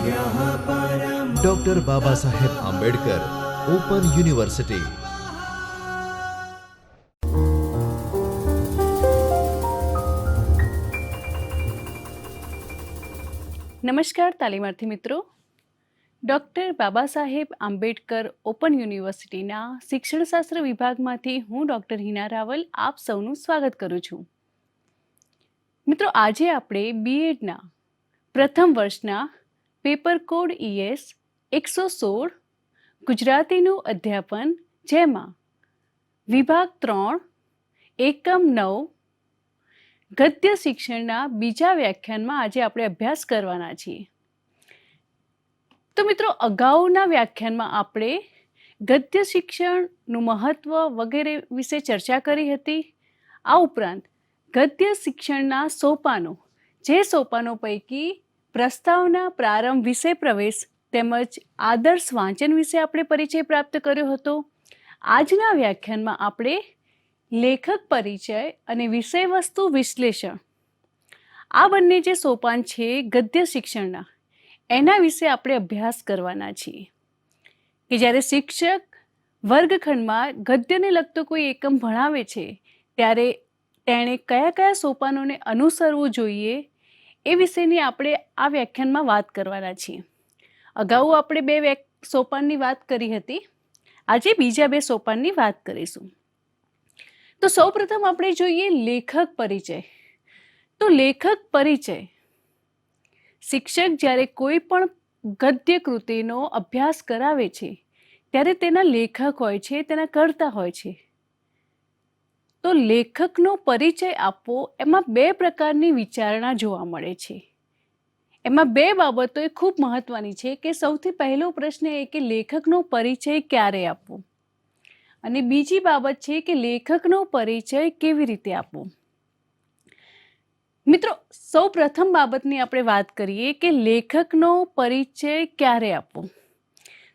Doctor Baba Saheb Ambedkar open university. નમસ્કાર તાલીમાર્થી મિત્રો. Doctor Baba Saheb Ambedkar open યુનિવર્સિટીના શિક્ષણશાસ્ત્ર વિભાગમાંથી હું ડૉક્ટર હિના રાવલ આપ સૌનું સ્વાગત કરું છું. મિત્રો, આજે આપણે બીએડના પ્રથમ વર્ષના પેપર કોડ ES 116 ગુજરાતીનું અધ્યાપન, જેમાં વિભાગ 3 એકમ 9 ગદ્ય શિક્ષણના બીજા વ્યાખ્યાનમાં આજે આપણે અભ્યાસ કરવાના છીએ. તો મિત્રો, અગાઉના વ્યાખ્યાનમાં આપણે ગદ્ય શિક્ષણનું મહત્ત્વ વગેરે વિશે ચર્ચા કરી હતી. આ ઉપરાંત ગદ્ય શિક્ષણના સોપાનો, જે સોપાનો પૈકી પ્રસ્તાવના, પ્રારંભ, વિષય પ્રવેશ તેમજ આદર્શ વાંચન વિશે આપણે પરિચય પ્રાપ્ત કર્યો હતો. આજના વ્યાખ્યાનમાં આપણે લેખક પરિચય અને વિષય વસ્તુ વિશ્લેષણ, આ બંને જે સોપાન છે ગદ્ય શિક્ષણના, એના વિશે આપણે અભ્યાસ કરવાના છીએ. કે જ્યારે શિક્ષક વર્ગખંડમાં ગદ્યને લગતો કોઈ એકમ ભણાવે છે ત્યારે તેણે કયા કયા સોપાનોને અનુસરવું જોઈએ એ વિશેની આપણે આ વ્યાખ્યાનમાં વાત કરવાના છીએ. અગાઉ આપણે 2 સોપાનની વાત કરી હતી. આજે બીજા 2 સોપાનની વાત કરીશું. તો સૌપ્રથમ આપણે જોઈએ લેખક પરિચય. તો લેખક પરિચય, શિક્ષક જ્યારે કોઈ પણ ગદ્ય કૃતિનો અભ્યાસ કરાવે છે ત્યારે તેના લેખક હોય છે, તેના કર્તા હોય છે. તો લેખકનો પરિચય આપવો, એમાં 2 પ્રકારની વિચારણા જોવા મળે છે. એમાં 2 બાબતો એ ખૂબ મહત્વની છે. કે સૌથી પહેલો પ્રશ્ન એ કે લેખકનો પરિચય ક્યારે આપવો, અને બીજી બાબત છે કે લેખકનો પરિચય કેવી રીતે આપવો. મિત્રો, સૌ પ્રથમ બાબતની આપણે વાત કરીએ કે લેખકનો પરિચય ક્યારે આપવો.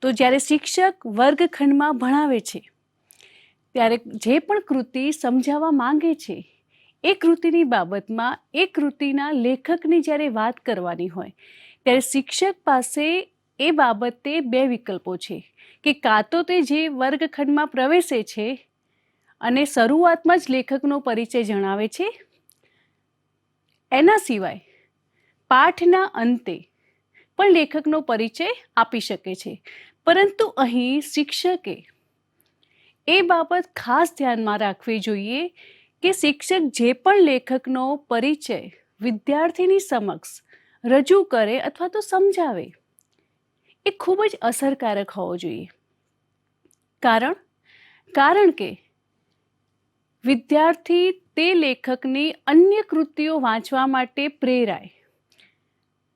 તો જ્યારે શિક્ષક વર્ગખંડમાં ભણાવે છે ત્યારે જે પણ કૃતિ સમજાવવા માંગે છે એ કૃતિની બાબતમાં, એ કૃતિના લેખકની જ્યારે વાત કરવાની હોય ત્યારે શિક્ષક પાસે એ બાબતે 2 વિકલ્પો છે. કે કાં તો તે જે વર્ગખંડમાં પ્રવેશે છે અને શરૂઆતમાં જ લેખકનો પરિચય જણાવે છે, એના સિવાય પાઠના અંતે પણ લેખકનો પરિચય આપી શકે છે. પરંતુ અહીં શિક્ષકે એ બાબત ખાસ ધ્યાનમાં રાખવી જોઈએ કે શિક્ષક જે પણ લેખકનો પરિચય વિદ્યાર્થીની સમક્ષ રજૂ કરે અથવા તો સમજાવે એ ખૂબ જ અસરકારક હોવો જોઈએ. કારણ કે વિદ્યાર્થી તે લેખકની અન્ય કૃતિઓ વાંચવા માટે પ્રેરાય.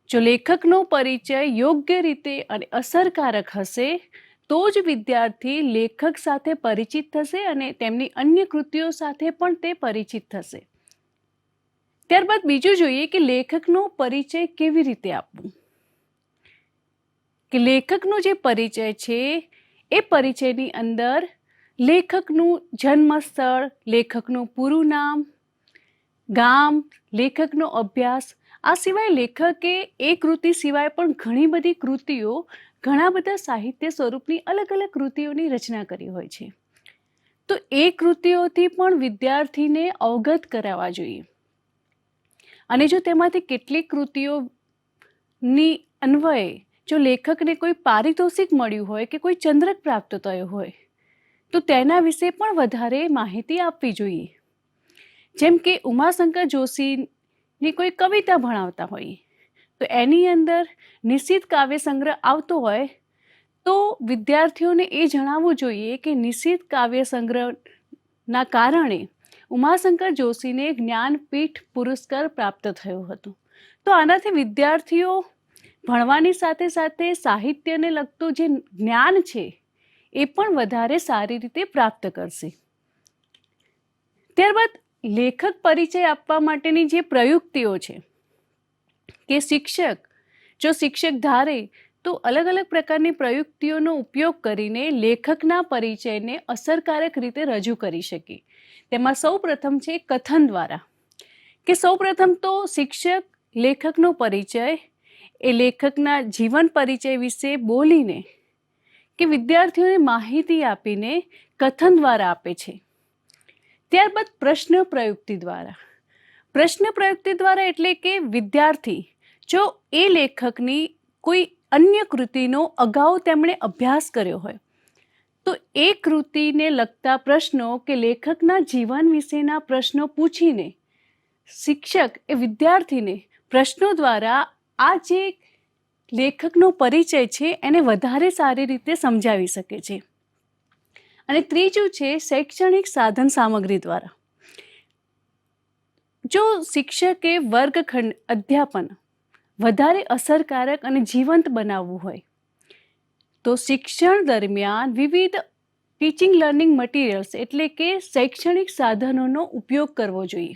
જો લેખકનો પરિચય યોગ્ય રીતે અને અસરકારક હશે તો જ વિદ્યાર્થી લેખક સાથે પરિચિત થશે અને તેમની અન્ય કૃતિઓ સાથે પણ તે પરિચિત થશે. ત્યારબાદ બીજું જોઈએ કે લેખકનો પરિચય કેવી રીતે આપવો. કે લેખકનો જે પરિચય છે એ પરિચયની અંદર લેખકનું જન્મસ્થળ, લેખકનું પૂરું નામ, ગામ, લેખકનો અભ્યાસ, આ સિવાય લેખકે એ કૃતિ સિવાય પણ ઘણી બધી કૃતિઓ, ઘણા બધા સાહિત્ય સ્વરૂપની અલગ અલગ કૃતિઓની રચના કરી હોય છે. તો એ કૃતિઓથી પણ વિદ્યાર્થીને અવગત કરાવવા જોઈએ. અને જો તેમાંથી કેટલીક કૃતિઓની અન્વયે જો લેખકને કોઈ પારિતોષિક મળ્યું હોય કે કોઈ ચંદ્રક પ્રાપ્ત થયો હોય તો તેના વિશે પણ વધારે માહિતી આપવી જોઈએ. જેમ કે ઉમાશંકર જોશીની કોઈ કવિતા ભણાવતા હોઈએ તો એની અંદર નિશિત કાવ્ય સંગ્રહ આવતો હોય તો વિદ્યાર્થીઓને એ જણાવવું જોઈએ કે નિશિત કાવ્ય સંગ્રહના કારણે ઉમાશંકર જોશીને જ્ઞાનપીઠ પુરસ્કાર પ્રાપ્ત થયો હતો. તો આનાથી વિદ્યાર્થીઓ ભણવાની સાથે સાથે સાહિત્યને લગતું જે જ્ઞાન છે એ પણ વધારે સારી રીતે પ્રાપ્ત કરશે. ત્યારબાદ લેખક પરિચય આપવા માટેની જે પ્રયુક્તિઓ છે કે શિક્ષક ધારે તો અલગ અલગ પ્રકારની પ્રયુક્તિઓનો ઉપયોગ કરીને લેખકના પરિચયને અસરકારક રીતે રજૂ કરી શકે. તેમાં સૌપ્રથમ છે કથન દ્વારા. કે સૌપ્રથમ તો શિક્ષક લેખકનો પરિચય એ લેખકના જીવન પરિચય વિશે બોલીને કે વિદ્યાર્થીઓને માહિતી આપીને કથન દ્વારા આપે છે. ત્યારબાદ પ્રશ્ન પ્રયુક્તિ દ્વારા એટલે કે વિદ્યાર્થી જો એ લેખકની કોઈ અન્ય કૃતિનો અગાઉ તેમણે અભ્યાસ કર્યો હોય તો એ કૃતિને લગતા પ્રશ્નો કે લેખકના જીવન વિશેના પ્રશ્નો પૂછીને શિક્ષક એ વિદ્યાર્થીને પ્રશ્નો દ્વારા આ જે લેખકનો પરિચય છે એને વધારે સારી રીતે સમજાવી શકે છે. અને ત્રીજું છે શૈક્ષણિક સાધન સામગ્રી દ્વારા. જો શિક્ષકે વર્ગખંડ અધ્યાપન વધારે અસરકારક અને જીવંત બનાવવું હોય તો શિક્ષણ દરમિયાન વિવિધ ટીચિંગ લર્નિંગ મટીરિયલ્સ એટલે કે શૈક્ષણિક સાધનોનો ઉપયોગ કરવો જોઈએ.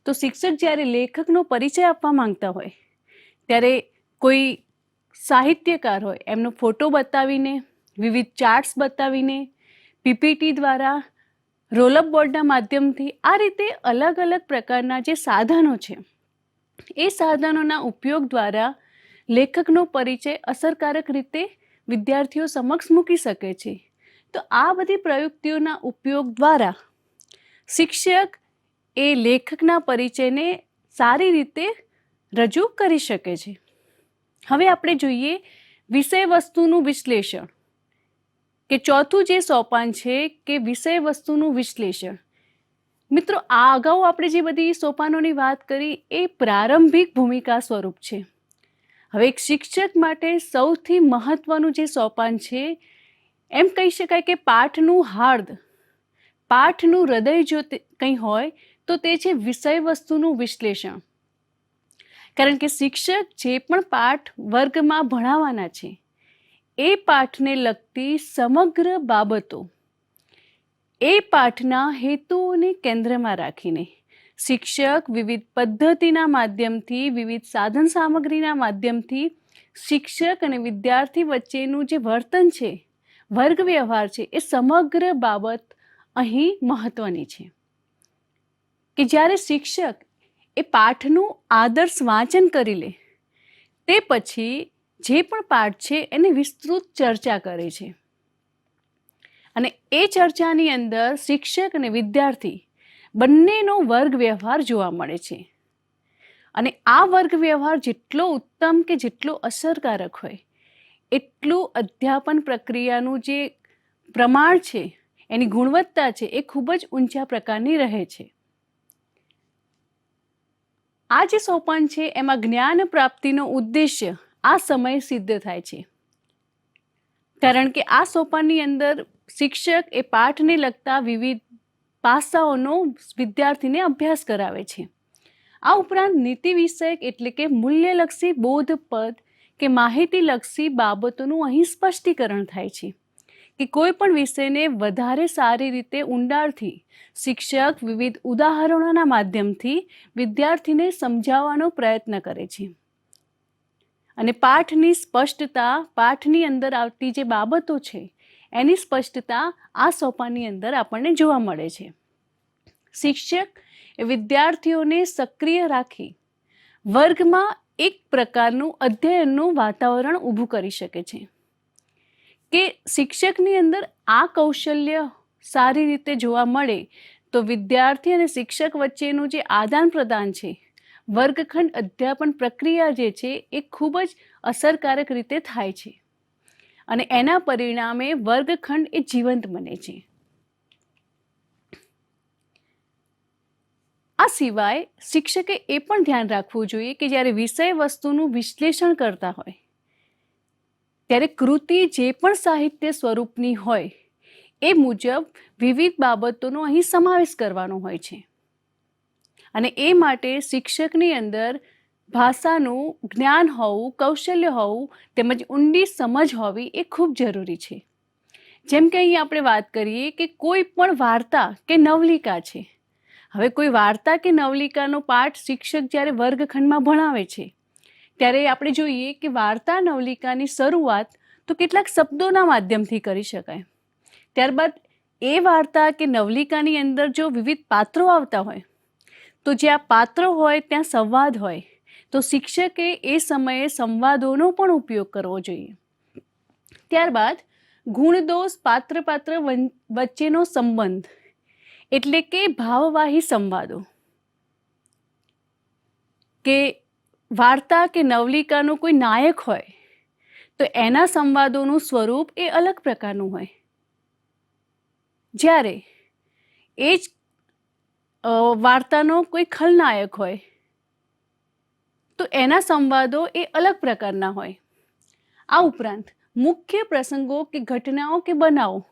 તો શિક્ષક જ્યારે લેખકનો પરિચય આપવા માંગતા હોય ત્યારે કોઈ સાહિત્યકાર હોય એમનો ફોટો બતાવીને, વિવિધ ચાર્ટ્સ બતાવીને, પીપીટી દ્વારા, રોલઅપ બોર્ડના માધ્યમથી આ રીતે અલગ અલગ પ્રકારના જે સાધનો છે એ સાધનોના ઉપયોગ દ્વારા લેખકનો પરિચય અસરકારક રીતે વિદ્યાર્થીઓ સમક્ષ મૂકી શકે છે. તો આ બધી પ્રયુક્તિઓના ઉપયોગ દ્વારા શિક્ષક એ લેખકના પરિચયને સારી રીતે રજૂ કરી શકે છે. હવે આપણે જોઈએ વિષય વસ્તુનું વિશ્લેષણ કે ચોથું જે સોપાન છે કે વિષય વસ્તુનું વિશ્લેષણ. મિત્રો, આ અગાઉ આપણે જે બધી સોપાનોની વાત કરી એ પ્રારંભિક ભૂમિકા સ્વરૂપ છે. હવે એક શિક્ષક માટે સૌથી મહત્વનું જે સોપાન છે એમ કહી શકાય કે પાઠનું હાર્દ, પાઠનું હૃદય જો કંઈ હોય તો તે છે વિષય વસ્તુનું વિશ્લેષણ. કારણ કે શિક્ષક જે પણ પાઠ વર્ગમાં ભણાવવાના છે એ પાઠને લગતી સમગ્ર બાબતો એ પાઠના હેતુઓને કેન્દ્રમાં રાખીને શિક્ષક વિવિધ પદ્ધતિના માધ્યમથી, વિવિધ સાધન સામગ્રીના માધ્યમથી શિક્ષક અને વિદ્યાર્થી વચ્ચેનું જે વર્તન છે, વર્ગ વ્યવહાર છે, એ સમગ્ર બાબત અહીં મહત્વની છે. કે જ્યારે શિક્ષક એ પાઠનું આદર્શ વાંચન કરી લે તે પછી જે પણ પાઠ છે એને વિસ્તૃત ચર્ચા કરે છે અને એ ચર્ચાની અંદર શિક્ષક અને વિદ્યાર્થી બંનેનો વર્ગ વ્યવહાર જોવા મળે છે. અને આ વર્ગ વ્યવહાર જેટલો ઉત્તમ કે જેટલો અસરકારક હોય એટલું અધ્યાપન પ્રક્રિયાનું જે પ્રમાણ છે, એની ગુણવત્તા છે એ ખૂબ જ ઊંચા પ્રકારની રહે છે. આ જે સોપાન છે એમાં જ્ઞાન પ્રાપ્તિનો ઉદ્દેશ્ય આ સમયે સિદ્ધ થાય છે. કારણ કે આ સોપાનની અંદર શિક્ષક એ પાઠને લગતા વિવિધ પાસાઓનો વિદ્યાર્થીને અભ્યાસ કરાવે છે. આ ઉપરાંત નીતિ વિષયક એટલે કે મૂલ્યલક્ષી બોધપદ કે માહિતીલક્ષી બાબતોનું અહીં સ્પષ્ટીકરણ થાય છે કે કોઈ પણ વિષયને વધારે સારી રીતે ઊંડાણથી શિક્ષક વિવિધ ઉદાહરણોના માધ્યમથી વિદ્યાર્થીને સમજાવવાનો પ્રયત્ન કરે છે. અને પાઠની સ્પષ્ટતા, પાઠની અંદર આવતી જે બાબતો છે એની સ્પષ્ટતા આ સોપાનની અંદર આપણને જોવા મળે છે. શિક્ષક એ વિદ્યાર્થીઓને સક્રિય રાખી વર્ગમાં એક પ્રકારનું અધ્યયનનું વાતાવરણ ઊભું કરી શકે છે. કે શિક્ષકની અંદર આ કૌશલ્ય સારી રીતે જોવા મળે તો વિદ્યાર્થી અને શિક્ષક વચ્ચેનું જે આદાન પ્રદાન છે, વર્ગખંડ અધ્યાપન પ્રક્રિયા જે છે એ ખૂબ જ અસરકારક રીતે થાય છે અને એના પરિણામે વર્ગખંડ એ જીવંત બને છે. આ સિવાય શિક્ષકે એ પણ ધ્યાન રાખવું જોઈએ કે જ્યારે વિષય વસ્તુનું વિશ્લેષણ કરતા હોય ત્યારે કૃતિ જે પણ સાહિત્ય સ્વરૂપની હોય એ મુજબ વિવિધ બાબતોનો અહીં સમાવેશ કરવાનો હોય છે. અને એ માટે શિક્ષકની અંદર ભાષાનું જ્ઞાન હોવું, કૌશલ્ય હોવું તેમજ ઊંડી સમજ હોવી એ ખૂબ જરૂરી છે. જેમ કે અહીં આપણે વાત કરીએ કે કોઈ પણ વાર્તા કે નવલિકા છે. હવે કોઈ વાર્તા કે નવલિકાનો પાઠ શિક્ષક જ્યારે વર્ગખંડમાં ભણાવે છે ત્યારે આપણે જોઈએ કે વાર્તા નવલિકાની શરૂઆત તો કેટલાક શબ્દોના માધ્યમથી કરી શકાય. ત્યારબાદ એ વાર્તા કે નવલિકાની અંદર જો વિવિધ પાત્રો આવતા હોય તો જે આ પાત્રો હોય ત્યાં સંવાદ હોય, તો શિક્ષકે એ સમયે સંવાદોનો પણ ઉપયોગ કરવો જોઈએ. ત્યારબાદ ગુણદોષ પાત્ર વચ્ચેનો સંબંધ એટલે કે ભાવવાહી સંવાદો, કે વાર્તા કે નવલિકાનો કોઈ નાયક હોય તો એના સંવાદોનું સ્વરૂપ એ અલગ પ્રકારનું હોય, જ્યારે એ જ વાર્તાનો કોઈ ખલનાયક હોય તો એના સંવાદો એ અલગ પ્રકારના હોય. આ ઉપરાંત મુખ્ય પ્રસંગો કે ઘટનાઓ કે બનાવો,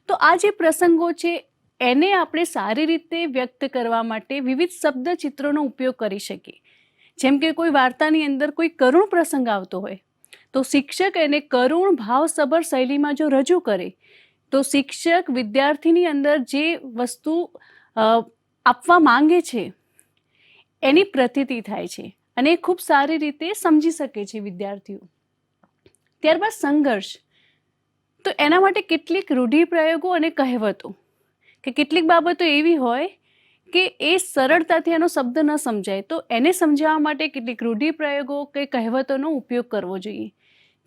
તો આ જે પ્રસંગો છે એને આપણે સારી રીતે વ્યક્ત કરવા માટે વિવિધ શબ્દ ચિત્રોનો ઉપયોગ કરી શકીએ. જેમ કે કોઈ વાર્તાની અંદર કોઈ કરુણ પ્રસંગ આવતો હોય તો શિક્ષક એને કરુણ ભાવસભર શૈલીમાં જો રજૂ કરે તો શિક્ષક વિદ્યાર્થીની અંદર જે વસ્તુ આપવા માંગે છે એની પ્રતીતિ થાય છે અને એ ખૂબ સારી રીતે સમજી શકે છે વિદ્યાર્થીઓ. ત્યારબાદ સંઘર્ષ, તો એના માટે કેટલીક રૂઢિપ્રયોગો અને કહેવતો, કે કેટલીક બાબતો એવી હોય કે એ સરળતાથી એનો શબ્દ ન સમજાય તો એને સમજાવવા માટે કેટલીક રૂઢિપ્રયોગો કે કહેવતોનો ઉપયોગ કરવો જોઈએ.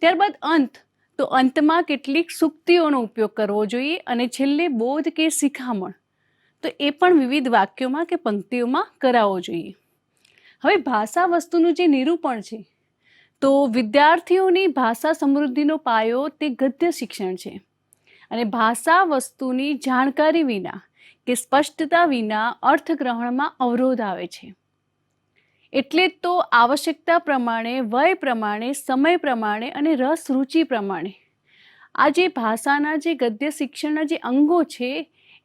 ત્યારબાદ અંત, તો અંતમાં કેટલીક સૂક્તિઓનો ઉપયોગ કરવો જોઈએ. અને છેલ્લે બોધ કે શિખામણ, તો એ પણ વિવિધ વાક્યોમાં કે પંક્તિઓમાં કરાવવો જોઈએ. હવે ભાષા વસ્તુનું જે નિરૂપણ છે, તો વિદ્યાર્થીઓની ભાષા સમૃદ્ધિનો પાયો તે ગદ્ય શિક્ષણ છે. અને ભાષા વસ્તુની જાણકારી વિના કે સ્પષ્ટતા વિના અર્થગ્રહણમાં અવરોધ આવે છે. એટલે તો આવશ્યકતા પ્રમાણે, વય પ્રમાણે, સમય પ્રમાણે અને રસ રુચિ પ્રમાણે આ જે ભાષાના જે ગદ્ય શિક્ષણના જે અંગો છે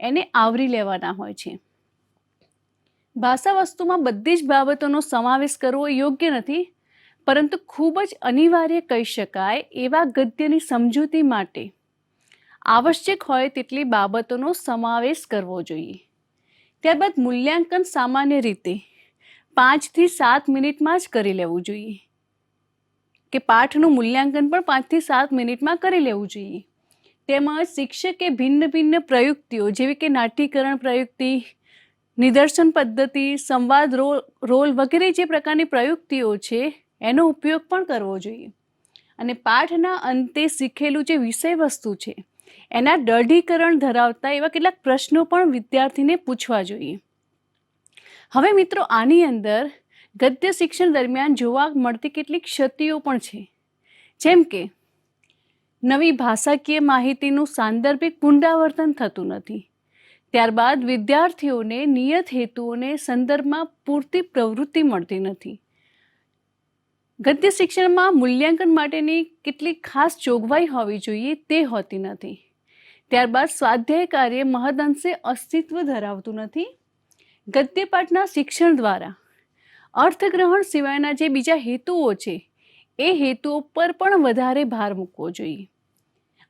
એને આવરી લેવાના હોય છે. ભાષા વસ્તુમાં બધી જ બાબતોનો સમાવેશ કરવો યોગ્ય નથી, પરંતુ ખૂબ જ અનિવાર્ય કહી શકાય એવા ગદ્યની સમજૂતી માટે આવશ્યક હોય તેટલી બાબતોનો સમાવેશ કરવો જોઈએ. ત્યારબાદ મૂલ્યાંકન સામાન્ય રીતે 5 થી 7 મિનિટમાં જ કરી લેવું જોઈએ, કે પાઠનું મૂલ્યાંકન પણ 5 થી 7 મિનિટમાં કરી લેવું જોઈએ. તેમજ શિક્ષકે ભિન્ન ભિન્ન પ્રયુક્તિઓ જેવી કે નાટ્યકરણ પ્રયુક્તિ, નિદર્શન પદ્ધતિ, સંવાદ રોલ વગેરે જે પ્રકારની પ્રયુક્તિઓ છે એનો ઉપયોગ પણ કરવો જોઈએ. અને પાઠના અંતે શીખેલું જે વિષય વસ્તુ છે એના દઢીકરણ ધરાવતા એવા કેટલાક પ્રશ્નો પણ વિદ્યાર્થીને પૂછવા જોઈએ. હવે મિત્રો, આની અંદર ગદ્ય શિક્ષણ દરમિયાન જોવા મળતી કેટલીક ક્ષતિઓ પણ છે. જેમ કે નવી ભાષાકીય માહિતીનું સાંદર્ભિક પુનરાવર્તન થતું નથી. ત્યારબાદ વિદ્યાર્થીઓને નિયત હેતુઓને સંદર્ભમાં પૂરતી પ્રવૃત્તિ મળતી નથી. ગદ્ય શિક્ષણમાં મૂલ્યાંકન માટેની કેટલીક ખાસ જોગવાઈ હોવી જોઈએ તે હોતી નથી. ત્યારબાદ સ્વાધ્યાય કાર્ય મહદઅંશે અસ્તિત્વ ધરાવતું નથી. ગદ્યપાઠના શિક્ષણ દ્વારા અર્થગ્રહણ સિવાયના જે બીજા હેતુઓ છે એ હેતુઓ પર પણ વધારે ભાર મૂકવો જોઈએ.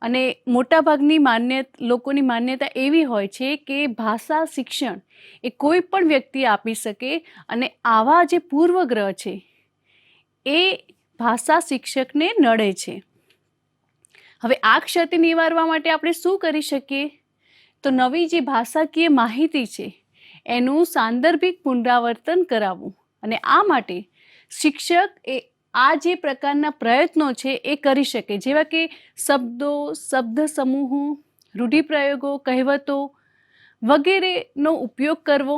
અને મોટાભાગની લોકોની માન્યતા એવી હોય છે કે ભાષા શિક્ષણ એ કોઈ પણ વ્યક્તિ આપી શકે, અને આવા જે પૂર્વગ્રહ છે એ ભાષા શિક્ષકને નડે છે. હવે આ ક્ષતિ નિવારવા માટે આપણે શું કરી શકીએ? તો નવી જે ભાષાકીય માહિતી છે એનું સાંદર્ભિક પુનરાવર્તન કરાવવું. અને આ માટે શિક્ષક એ આ જે પ્રકારના પ્રયત્નો છે એ કરી શકે, જેવા કે શબ્દો, શબ્દ સમૂહો, રૂઢિપ્રયોગો, કહેવતો વગેરેનો ઉપયોગ કરવો.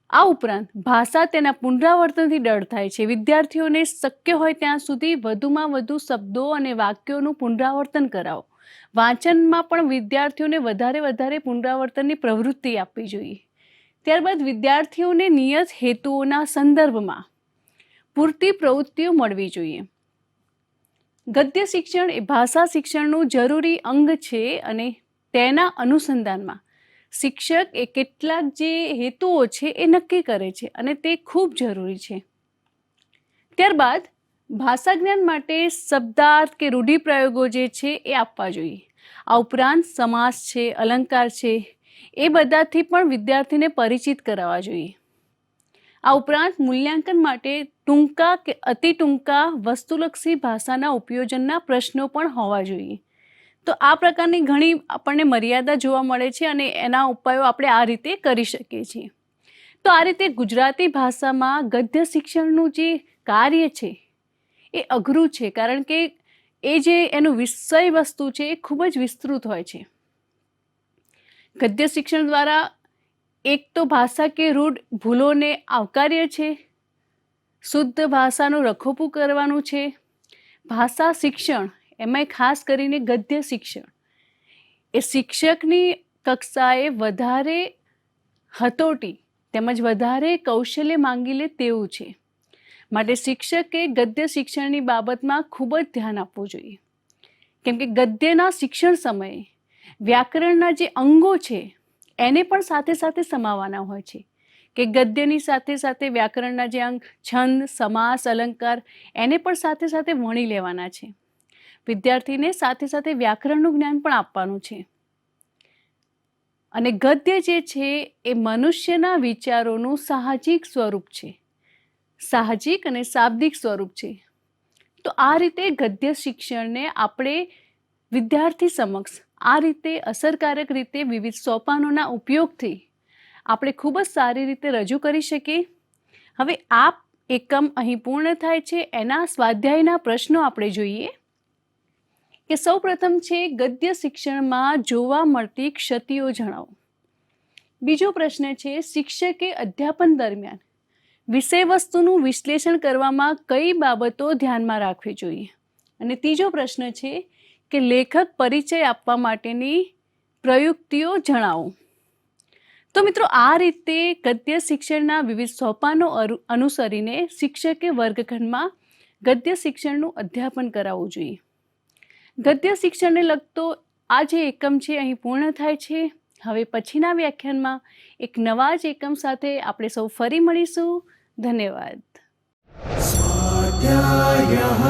આ ઉપરાંત ભાષા તેના પુનરાવર્તનથી ડળ થાય છે. વિદ્યાર્થીઓને શક્ય હોય ત્યાં સુધી વધુમાં વધુ શબ્દો અને વાક્યોનું પુનરાવર્તન કરાવો. વાંચનમાં પણ વિદ્યાર્થીઓને વધારે પુનરાવર્તનની પ્રવૃત્તિ આપવી જોઈએ. ત્યારબાદ વિદ્યાર્થીઓને નિયત હેતુઓના સંદર્ભમાં પૂરતી પ્રવૃત્તિઓ મળવી જોઈએ. ગદ્ય શિક્ષણ એ ભાષા શિક્ષણનું જરૂરી અંગ છે અને તેના અનુસંધાનમાં શિક્ષક એ કેટલાક જે હેતુઓ છે એ નક્કી કરે છે અને તે ખૂબ જરૂરી છે. ત્યારબાદ ભાષા જ્ઞાન માટે શબ્દાર્થ કે રૂઢિપ્રયોગો જે છે એ આપવા જોઈએ. આ ઉપરાંત સમાસ છે, અલંકાર છે, એ બધાથી પણ વિદ્યાર્થીને પરિચિત કરાવવા જોઈએ. આ ઉપરાંત મૂલ્યાંકન માટે ટૂંકા કે અતિ ટૂંકા વસ્તુલક્ષી ભાષાના ઉપયોજનના પ્રશ્નો પણ હોવા જોઈએ. તો આ પ્રકારની ઘણી આપણને મર્યાદા જોવા મળે છે અને એના ઉપાયો આપણે આ રીતે કરી શકીએ છીએ. તો આ રીતે ગુજરાતી ભાષામાં ગદ્ય શિક્ષણનું જે કાર્ય છે એ અઘરું છે, કારણ કે એ જે એનું વિષય વસ્તુ છે એ ખૂબ જ વિસ્તૃત હોય છે. ગદ્ય શિક્ષણ દ્વારા એક તો ભાષા કે રૂઢ ભૂલોને આવકાર્ય છે, શુદ્ધ ભાષાનું રખોપું કરવાનું છે. ભાષા શિક્ષણ, એમાંય ખાસ કરીને ગદ્ય શિક્ષણ, એ શિક્ષકની કક્ષાએ વધારે હતોટી તેમજ વધારે કૌશલ્ય માંગી લે તેવું છે. માટે શિક્ષકે ગદ્ય શિક્ષણની બાબતમાં ખૂબ જ ધ્યાન આપવું જોઈએ, કેમ કે ગદ્યના શિક્ષણ સમયે વ્યાકરણના જે અંગો છે એને પણ સાથે સાથે સમાવવાના હોય છે, કે ગદ્યની સાથે સાથે વ્યાકરણના જે અંગ છંદ, સમાસ, અલંકાર એને પણ સાથે સાથે વણી લેવાના છે. વિદ્યાર્થીને સાથે સાથે વ્યાકરણનું જ્ઞાન પણ આપવાનું છે. અને ગદ્ય જે છે એ મનુષ્યના વિચારોનું સાહજિક સ્વરૂપ છે, સાહજિક અને શાબ્દિક સ્વરૂપ છે. તો આ રીતે ગદ્ય શિક્ષણને આપણે વિદ્યાર્થી સમક્ષ આ રીતે અસરકારક રીતે વિવિધ સોપાનોના ઉપયોગથી આપણે ખૂબ જ સારી રીતે રજૂ કરી શકીએ. હવે આ એકમ અહીં પૂર્ણ થાય છે. એના સ્વાધ્યાયના પ્રશ્નો આપણે જોઈએ કે સૌપ્રથમ છે ગદ્ય શિક્ષણમાં જોવા મળતી ક્ષતિઓ જણાવો. બીજો પ્રશ્ન છે શિક્ષકે અધ્યાપન દરમિયાન વિષય વસ્તુનું વિશ્લેષણ કરવામાં કઈ બાબતો ધ્યાનમાં રાખવી જોઈએ. અને ત્રીજો પ્રશ્ન છે કે લેખક પરિચય આપવા માટેની પ્રયુક્તિઓ જણાવો. તો મિત્રો, આ રીતે ગદ્ય શિક્ષણના વિવિધ સોપાનો અનુસરીને શિક્ષકે વર્ગખંડમાં ગદ્ય શિક્ષણનું અધ્યાપન કરાવવું જોઈએ. ગદ્ય શિક્ષણને લગતો આ જે એકમ છે અહીં પૂર્ણ થાય છે. હવે પછીના વ્યાખ્યાનમાં એક નવા જ એકમ સાથે આપણે સૌ ફરી મળીશું. ધન્યવાદ. स्वाध्यायः